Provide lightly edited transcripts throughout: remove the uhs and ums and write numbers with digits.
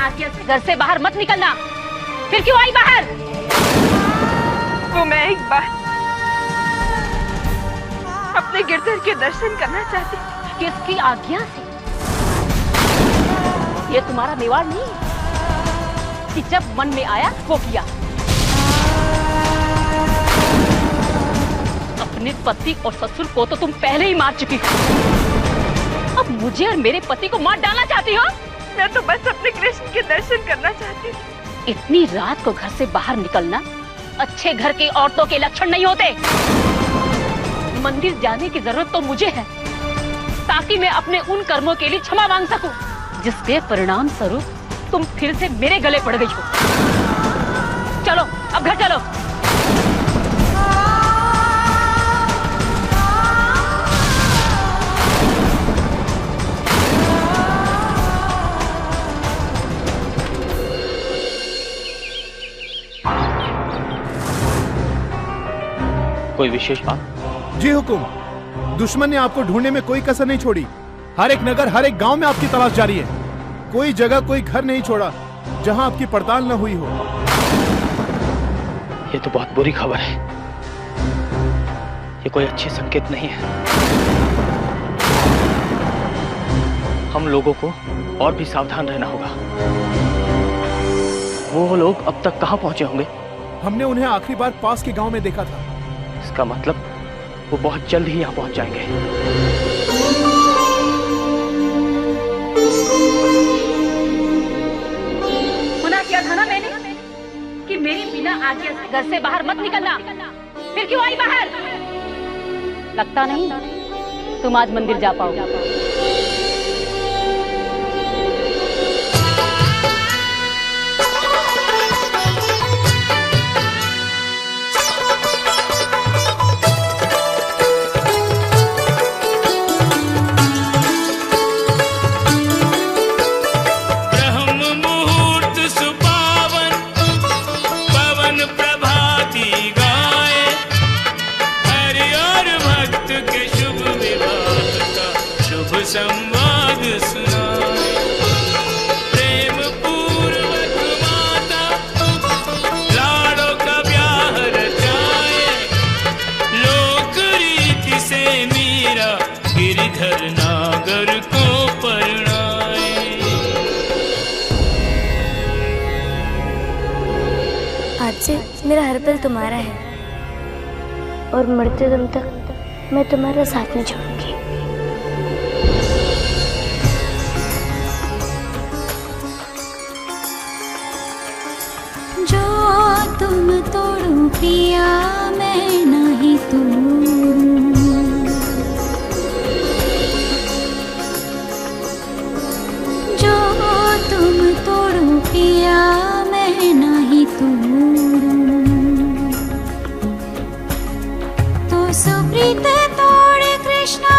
आज्ञा से घर से बाहर मत निकलना। फिर क्यों आई बाहर? वो मैं एक बार अपने गिरधर के दर्शन करना चाहती थी। किसकी आज्ञा से? ये तुम्हारा मेवाड़ नहीं है कि जब मन में आया वो किया। अपने पति और ससुर को तो तुम पहले ही मार चुकी हो, अब मुझे और मेरे पति को मार डालना चाहती हो? मैं तो बस अपने कृष्ण के दर्शन करना चाहती थी। इतनी रात को घर से बाहर निकलना अच्छे घर की औरतों के लक्षण नहीं होते। मंदिर जाने की जरूरत तो मुझे है ताकि मैं अपने उन कर्मों के लिए क्षमा मांग सकूं जिसके परिणाम स्वरूप तुम फिर से मेरे गले पड़ गई हो। चलो अब घर चलो। कोई विशेष बात? जी हुकुम, दुश्मन ने आपको ढूंढने में कोई कसर नहीं छोड़ी। हर एक नगर, हर एक गांव में आपकी तलाश जारी है। कोई जगह, कोई घर नहीं छोड़ा जहां आपकी पड़ताल न हुई हो। ये तो बहुत बुरी खबर है। ये कोई अच्छे संकेत नहीं है। हम लोगों को और भी सावधान रहना होगा। वो लोग अब तक कहां पहुंचे होंगे? हमने उन्हें आखिरी बार पास के गांव में देखा था। इसका मतलब वो बहुत जल्द ही यहाँ पहुंच जाएंगे। मना किया था ना मैंने कि मेरी बिना आज्ञा से घर से बाहर मत निकलना। फिर क्यों आई बाहर? लगता नहीं तुम आज मंदिर जा पाओगे। संवाद सुनाए, प्रेम पूर्वक माता लाड़ों का ब्याह रचाए, लोक रीति से मीरा गिरधर नागर को परणाए। आज से मेरा हर पल तुम्हारा है और मरते दम तक मैं तुम्हारा साथ नहीं छोड़ूंगी। तुम तोड़ो पिया मैं नहीं तोड़ूं, जो तुम तोड़ो पिया मैं नहीं तोड़ूं, तो सुप्रीत तोड़े कृष्णा,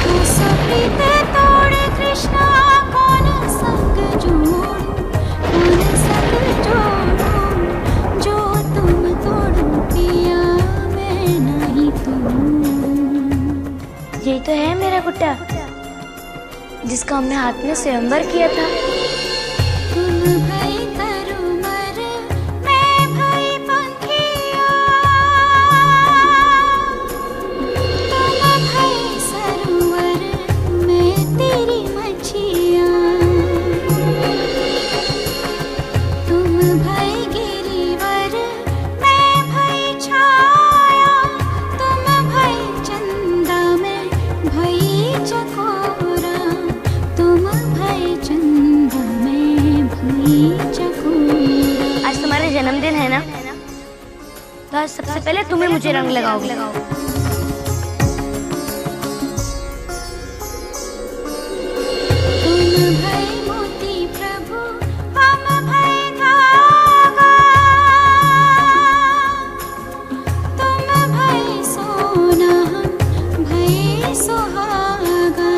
तो सुप्रीत तोड़े कृष्णा, कौन संग जोड़ूं, जो तुम तोड़ो पिया मैं नहीं तोड़ूं। यही तो है मेरा गुड्डा जिसका हमने हाथ में स्वयंवर किया था। तुम भई तरुमर मैं भई पंखिया, तुम भई सरोवर मैं तेरी मछिया, तुम भई गिरिवर मैं भई छाया, तुम भई चंदा मैं भई चकोरा, तुम भई चंदा मैं भई चकोरा। आज तुम्हारा जन्मदिन है ना, तो आज सबसे पहले तुम्हें मुझे रंग लगाओगे। तुम भई मोती प्रभु हम भई धागा, तुम भई सोना हम भई सुहागा,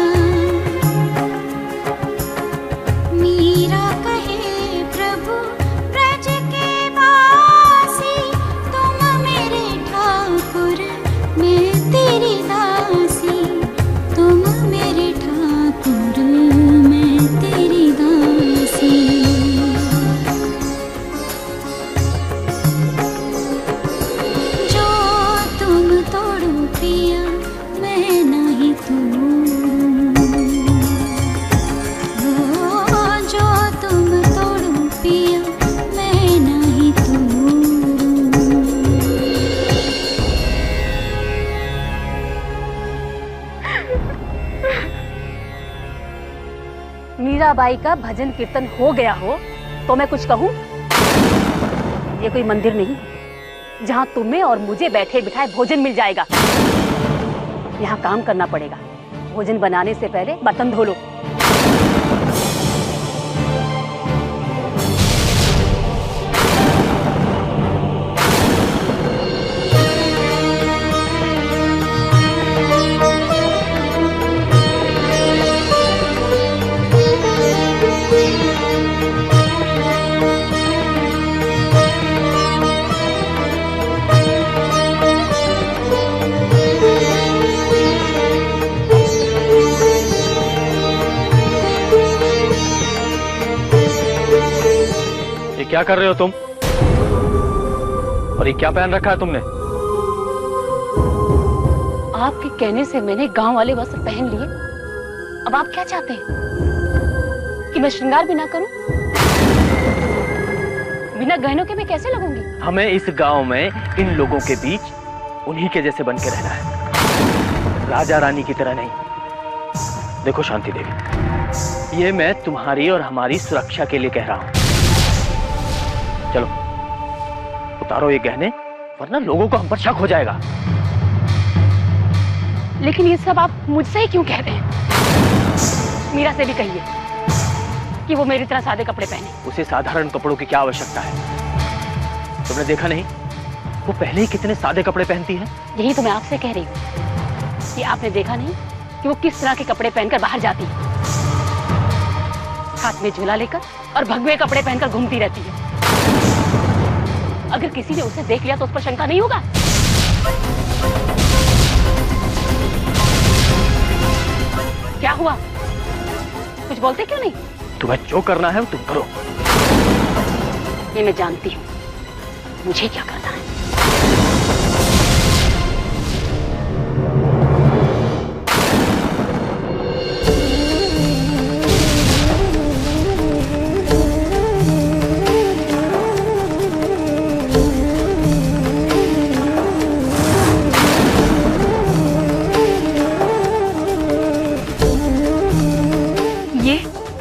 मीरा कहे प्रभु ब्रज के वासी, तुम मेरे ठाकुर मैं मीराबाई का भजन कीर्तन हो गया हो तो मैं कुछ कहूँ? ये कोई मंदिर नहीं जहाँ तुम्हें और मुझे बैठे बिठाए भोजन मिल जाएगा। यहाँ काम करना पड़ेगा। भोजन बनाने से पहले बर्तन धो लो। क्या कर रहे हो तुम? और ये क्या पहन रखा है तुमने? आपके कहने से मैंने गांव वाले वस्त्र पहन लिए। अब आप क्या चाहते हैं कि मैं श्रृंगार भी ना करूं? बिना गहनों के मैं कैसे लगूंगी? हमें इस गांव में इन लोगों के बीच उन्हीं के जैसे बन के रहना है, राजा रानी की तरह नहीं। देखो शांति देवी, ये मैं तुम्हारी और हमारी सुरक्षा के लिए कह रहा हूं। चलो उतारो ये गहने, वरना लोगों को हम पर शक हो जाएगा। लेकिन ये सब आप मुझसे ही क्यों कह रहे हैं? मीरा से भी कहिए कि वो मेरी तरह सादे कपड़े पहने। उसे साधारण कपड़ों की क्या आवश्यकता है? तुमने देखा नहीं वो पहले ही कितने सादे कपड़े पहनती है? यही तो मैं आपसे कह रही हूँ कि आपने देखा नहीं कि वो किस तरह के कपड़े पहनकर बाहर जाती है। हाथ में झोला लेकर और भगवे कपड़े पहनकर घूमती रहती है। अगर किसी ने उसे देख लिया तो उस पर शंका नहीं होगा? क्या हुआ? कुछ बोलते क्यों नहीं? तुम्हें जो करना है वो तुम करो। ये मैं जानती हूँ मुझे क्या करना है।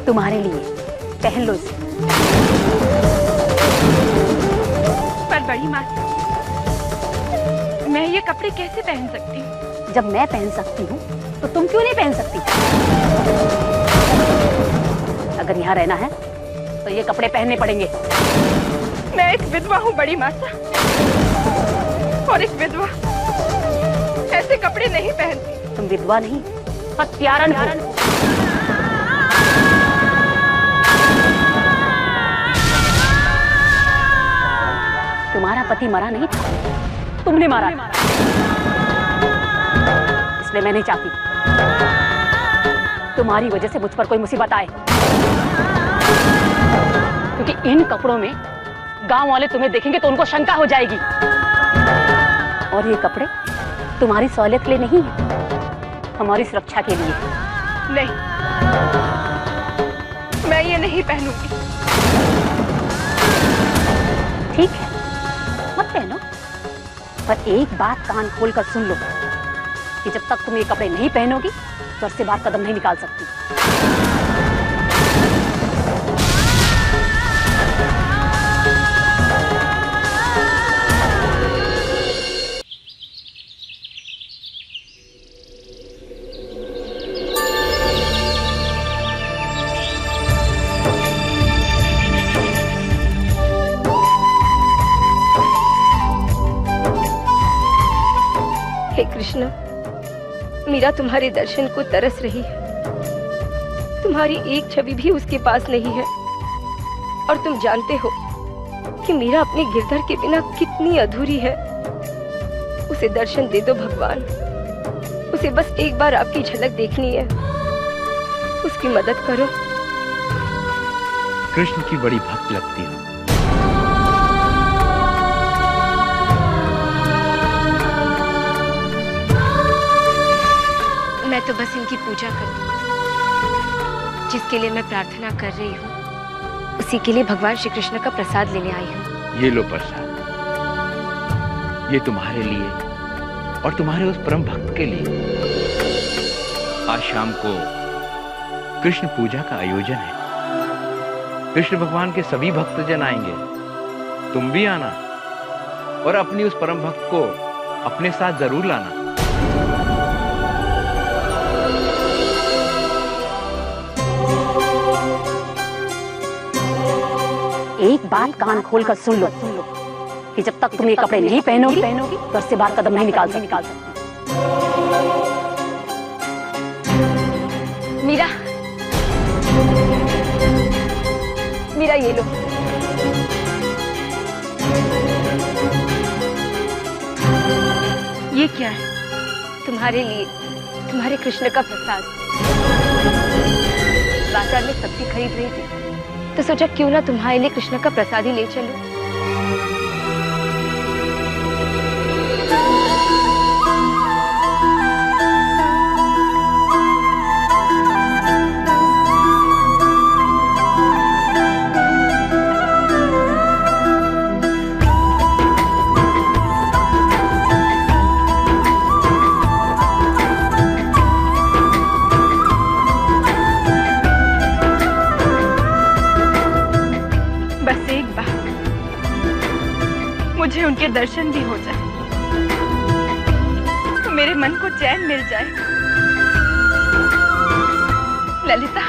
तुम्हारे लिए, पहन लो इसे। पर बड़ी माँ, मैं ये कपड़े कैसे पहन सकती हूँ? जब मैं पहन सकती हूँ तो तुम क्यों नहीं पहन सकती? अगर यहाँ रहना है तो ये कपड़े पहनने पड़ेंगे। मैं एक विधवा हूँ बड़ी माता, और एक विधवा ऐसे कपड़े नहीं पहनती। तुम विधवा नहीं, हत्यारन हो। तुम्हारा पति मरा नहीं था, तुमने मारा। इसलिए मैं नहीं चाहती तुम्हारी वजह से मुझ पर कोई मुसीबत आए, क्योंकि इन कपड़ों में गांव वाले तुम्हें देखेंगे तो उनको शंका हो जाएगी। और ये कपड़े तुम्हारी सहूलियत के लिए नहीं है, हमारी सुरक्षा के लिए। नहीं, मैं ये नहीं पहनूंगी। ठीक है, मत पहनो, पर एक बात कान खोलकर सुन लो कि जब तक तुम ये कपड़े नहीं पहनोगी घर से बाहर कदम नहीं निकाल सकती। हे कृष्ण, मीरा तुम्हारे दर्शन को तरस रही है। तुम्हारी एक छवि भी उसके पास नहीं है, और तुम जानते हो कि मीरा अपने गिरधर के बिना कितनी अधूरी है। उसे दर्शन दे दो भगवान, उसे बस एक बार आपकी झलक देखनी है। उसकी मदद करो। कृष्ण की बड़ी भक्त लगती हो। मैं तो बस इनकी पूजा करूं। जिसके लिए मैं प्रार्थना कर रही हूँ उसी के लिए भगवान श्री कृष्ण का प्रसाद लेने आई हूँ। ये लो प्रसाद, ये तुम्हारे लिए और तुम्हारे उस परम भक्त के लिए। आज शाम को कृष्ण पूजा का आयोजन है। कृष्ण भगवान के सभी भक्तजन आएंगे। तुम भी आना और अपनी उस परम भक्त को अपने साथ जरूर लाना। एक बात कान खोल कर सुन लो कि जब तक तुम ये कपड़े नहीं पहनोगी घर से बाहर कदम नहीं निकाल सकती। मीरा, मीरा ये लो। ये क्या है? तुम्हारे लिए, तुम्हारे कृष्ण का प्रसाद। बाजार में सब्जी खरीद रही थी तो सोचा क्यों ना तुम्हारे लिए कृष्ण का प्रसाद ही ले चलूं। मुझे उनके दर्शन भी हो जाए तो मेरे मन को चैन मिल जाए। ललिता,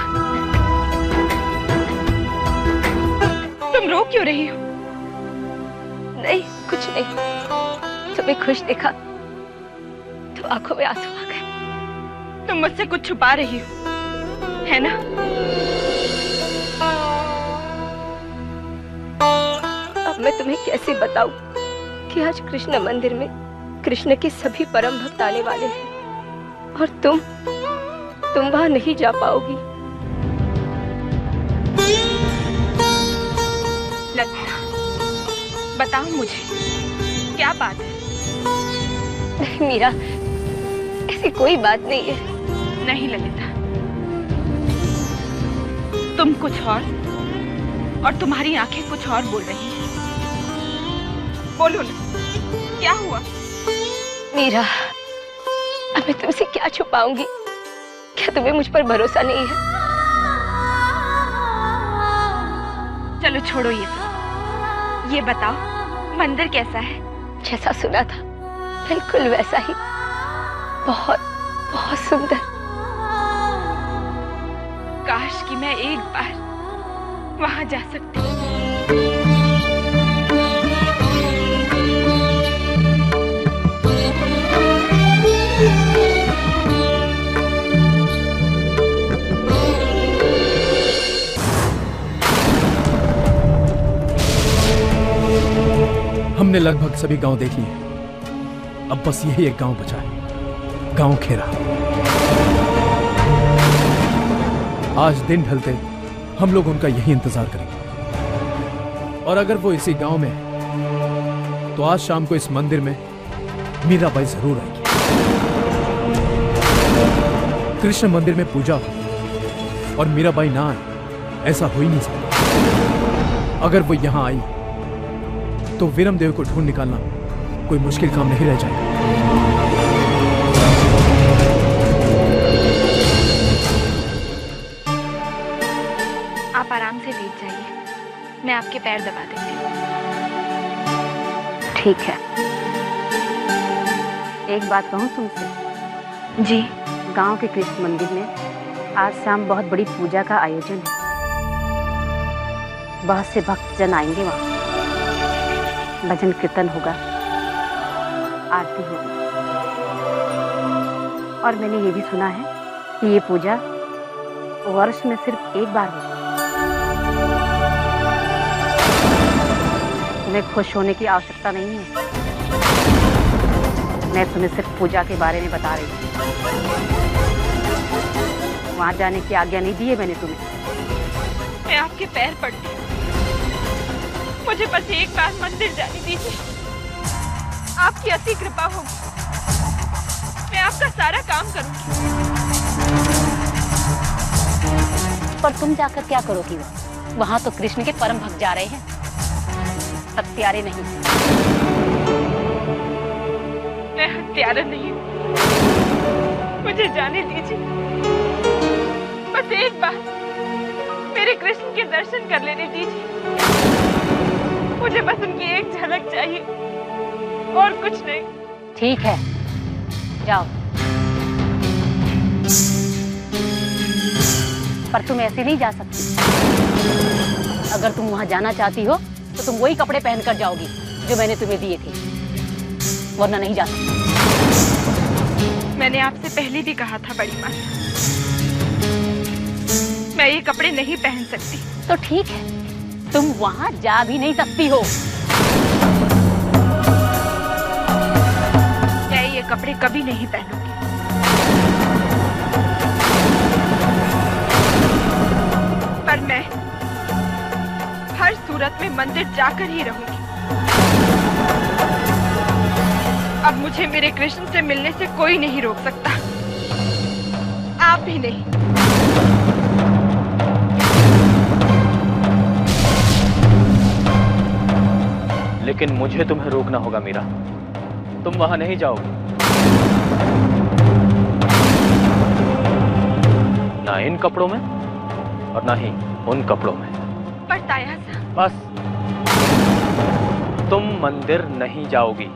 तुम रो क्यों रही हो? नहीं, कुछ नहीं। तुम्हें खुश देखा तो आंखों में आंसू आ गए। तुम मुझसे कुछ छुपा रही हो, है ना? अब मैं तुम्हें कैसे बताऊं कि आज कृष्ण मंदिर में कृष्ण के सभी परम भक्त आने वाले हैं और तुम वहां नहीं जा पाओगी। ललिता, बताओ मुझे क्या बात है? नहीं मीरा, ऐसी कोई बात नहीं है। नहीं ललिता, तुम कुछ और तुम्हारी आंखें कुछ और बोल रही हैं। बोलो ना, क्या हुआ? मीरा, अब मैं तुमसे क्या छुपाऊंगी? क्या तुम्हें मुझ पर भरोसा नहीं है? चलो छोड़ो ये सब। ये बताओ मंदिर कैसा है? जैसा सुना था बिल्कुल वैसा ही, बहुत बहुत सुंदर। काश कि मैं एक बार वहां जा सकती। हमने लगभग सभी गांव देख लिए, अब बस यही एक गांव बचा है, गांव खेरा। आज दिन ढलते हम लोग उनका यही इंतजार करेंगे और अगर वो इसी गांव में है तो आज शाम को इस मंदिर में मीराबाई जरूर आएगी। कृष्ण मंदिर में पूजा हो और मीराबाई ना आए, ऐसा हो ही नहीं सकता। अगर वो यहां आई तो वीरम देव को ढूंढ निकालना कोई मुश्किल काम नहीं रह जाएगा। आप आराम से लेट जाइए, मैं आपके पैर दबा देती हूँ। ठीक है। एक बात कहूँ तुमसे? जी। गांव के कृष्ण मंदिर में आज शाम बहुत बड़ी पूजा का आयोजन है। बहुत से भक्तजन आएंगे वहां, भजन कीर्तन होगा, आरती होगी और मैंने ये भी सुना है कि ये पूजा वर्ष में सिर्फ एक बार होती है। तुम्हें खुश होने की आवश्यकता नहीं है, मैं तुम्हें सिर्फ पूजा के बारे में बता रही हूँ। वहां जाने की आज्ञा नहीं दी है मैंने तुम्हें। मैं आपके पैर पड़ती हूँ, मुझे बस एक बार मंदिर जाने दीजिए। आपकी अति कृपा होगी, मैं आपका सारा काम करूंगी। पर तुम जाकर क्या करोगी? वहां तो कृष्ण के परम भक्त जा रहे हैं, हत्यारे नहीं। मैं हत्यारा नहीं हूँ, मुझे जाने दीजिए। बस एक बार मेरे कृष्ण के दर्शन कर लेने दीजिए। मुझे बस उनकी एक झलक चाहिए और कुछ नहीं। ठीक है, जाओ। पर तुम ऐसे नहीं जा सकती। अगर तुम वहां जाना चाहती हो तो तुम वही कपड़े पहनकर जाओगी जो मैंने तुम्हें दिए थे, वरना नहीं जा सकती। मैंने आपसे पहले भी कहा था बड़ी माँ, मैं ये कपड़े नहीं पहन सकती। तो ठीक है, तुम वहां जा भी नहीं सकती हो। मैं ये कपड़े कभी नहीं पहनूंगी। पर मैं हर सूरत में मंदिर जाकर ही रहूंगी। अब मुझे मेरे कृष्ण से मिलने से कोई नहीं रोक सकता, आप भी नहीं। लेकिन मुझे तुम्हें रोकना होगा मीरा, तुम वहां नहीं जाओगे। ना इन कपड़ों में और ना ही उन कपड़ों में। पर ताया साहब, बस तुम मंदिर नहीं जाओगी।